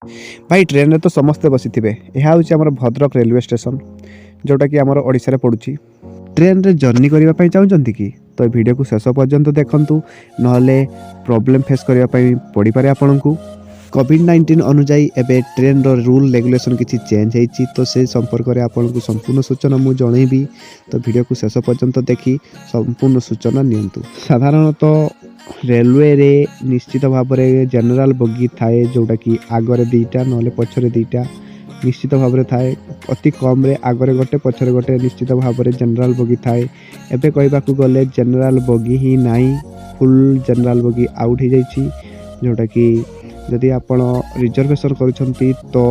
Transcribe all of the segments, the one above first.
भाई ट्रेन रे तो समस्ते बसी थे। यह हूँ आम भद्रक रेलवे स्टेशन जोटा कि आम ओडिशा रे पड़ुछि। ट्रेन रे जर्नी करने चाहते कि तो वीडियो को शेष पर्यंत देखंतु नहले प्रॉब्लम फेस करने पड़ पारे आपन को। कोविड-19 अनुजाई एबे ट्रेन रो रूल रेगुलेशन किसी चेंज होती तो से संपर्क में आपन को संपूर्ण सूचना मु जनइबी। तो वीडियो को शेष पर्यंत देखी संपूर्ण सूचना नियंतु। साधारणतः रेलवे रे निश्चित भाव में जनरल बगी थाए जोटा कि आगरे दीटा ना पछरे दीटा निश्चित भाव में थाए। अति कम रे आगरे गोटे पछरे गोटे निश्चित भाव में जनरल बगी थाए। एबे कहबाकू गले जनरल बगी ही नाही, फुल जनरल बगी आउट हो जाइछि। जोटा कि जदि आपण रिजर्वेशन करूछंती तो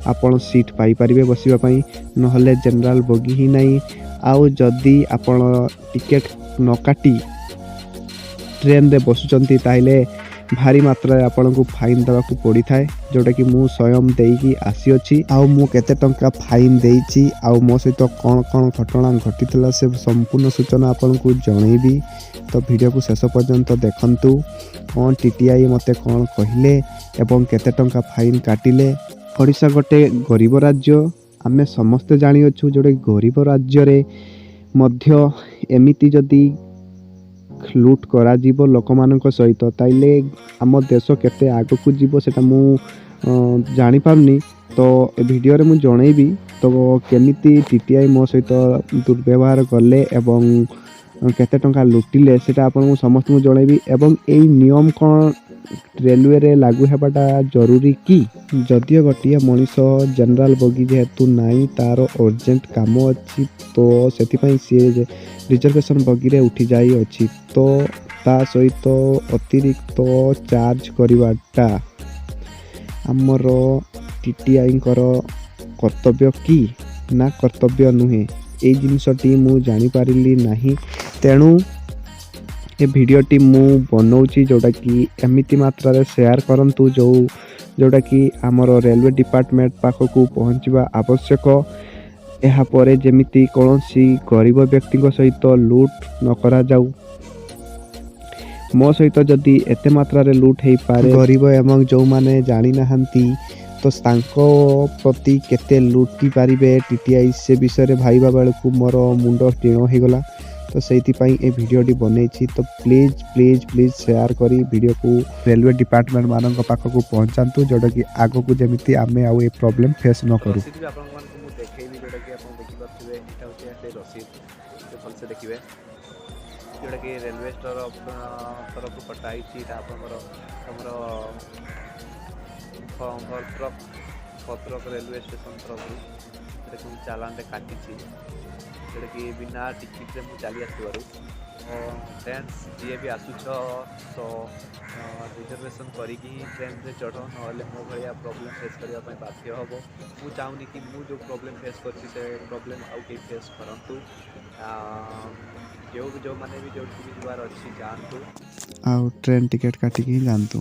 आपण सीट पाई परिबे बसिबा पई, नहले जनरल बगी ही नाही। आउ जदि आपण टिकेट न काटी ट्रेन रे बसुचंती ताइले भारी मात्रा आपन को फाइन देवा को पड़ी थाए। जोटा कि मु स्वयं देकी आसी अछि। आउ मु केते टंका फाइन देइछि आउ मो सहित कोन कोन घटना घटितला से संपूर्ण सूचना आपन को जणैबी। तो वीडियो को शेष पर्यंत देखंतु। कोन टीटीआई मते कोन कहिले एवं केते टंका फाइन काटिले। ओडिशा गोटे गरीब राज्य आमे समस्त जानि अछु। जोटे गरीब राज्य रे मध्य एमिति जदी लुट करा जीवो लोक मानक सहित ताइले आम देश केते आगो को जीवो सेटा मु जानि पारनी। तो ए वीडियो रे मु जणैबी तो केमिति टीटीआई मो सहित दुर्व्यवहार करले एवं केते टंका लुटिले सेटा आपन मु समस्त मु जणैबी। एवं ए नियम कोन रेलवे रे लागू हेबाटा जरूरी कि जदियो गोटिया मनीष जनरल बगी जेहेतु नाई तार अर्जेंट काम अच्छी तो सेतिपई सी रिजर्वेशन बगी रे उठी जाई अच्छी तो ता सहित अतिरिक्त चार्ज करवाटा आमर टीटीआई कर्तव्य कि ना कर्तव्य नुहे ए जिनसटी मु जानी पारिली नाही। तेणु ए वीडियोटी मु बनाऊँगी जोटा कि एमिति मात्रा रे शेयर करंतु जोटा कि आमर रेलवे डिपार्टमेंट पाखक पहुँचवा आवश्यक। यह परे जेमिति कौनसी गरीब व्यक्ति सहित लूट न करा जाऊ। मो सहित जदि एते मात्रा रे लूट हो पारे गरीब एवं जो माने जानी नाहंती तो तांको प्रति केते लुटी पारिबे टीटीआई से विषय रे भाईबा बेलकू मोर मुंड टीण हो गला। तो से ए वीडियोटी बनई तो प्लीज प्लीज प्लीज शेयर करी वीडियो को रेलवे डिपार्टमेंट मानक पाखक पहुँचातु जोटा कि आग को जमी आम आउ ए प्रॉब्लम फेस न करूँ। जोटा कि रेलवे तरफ कटाई भद्रक रेलवे स्टेशन तरफ चालान काटी जोटा कि बिना टिकेट मुझे चली आसबार फ्रेंड्स जी भी आसुच तो रिजर्वेशन करी ट्रेन रे चढ़ ना मो भाया प्रॉब्लम फेस करने बाध्य हम। मुझे चाहूनी कि मुझे जो प्रॉब्लम फेस कर प्रॉब्लम आउ कहीं फेस करूँ। जो मैंने भी जो भी जबार अच्छी जानतु आउ ट्रेन टिकेट काटिकी जानतु।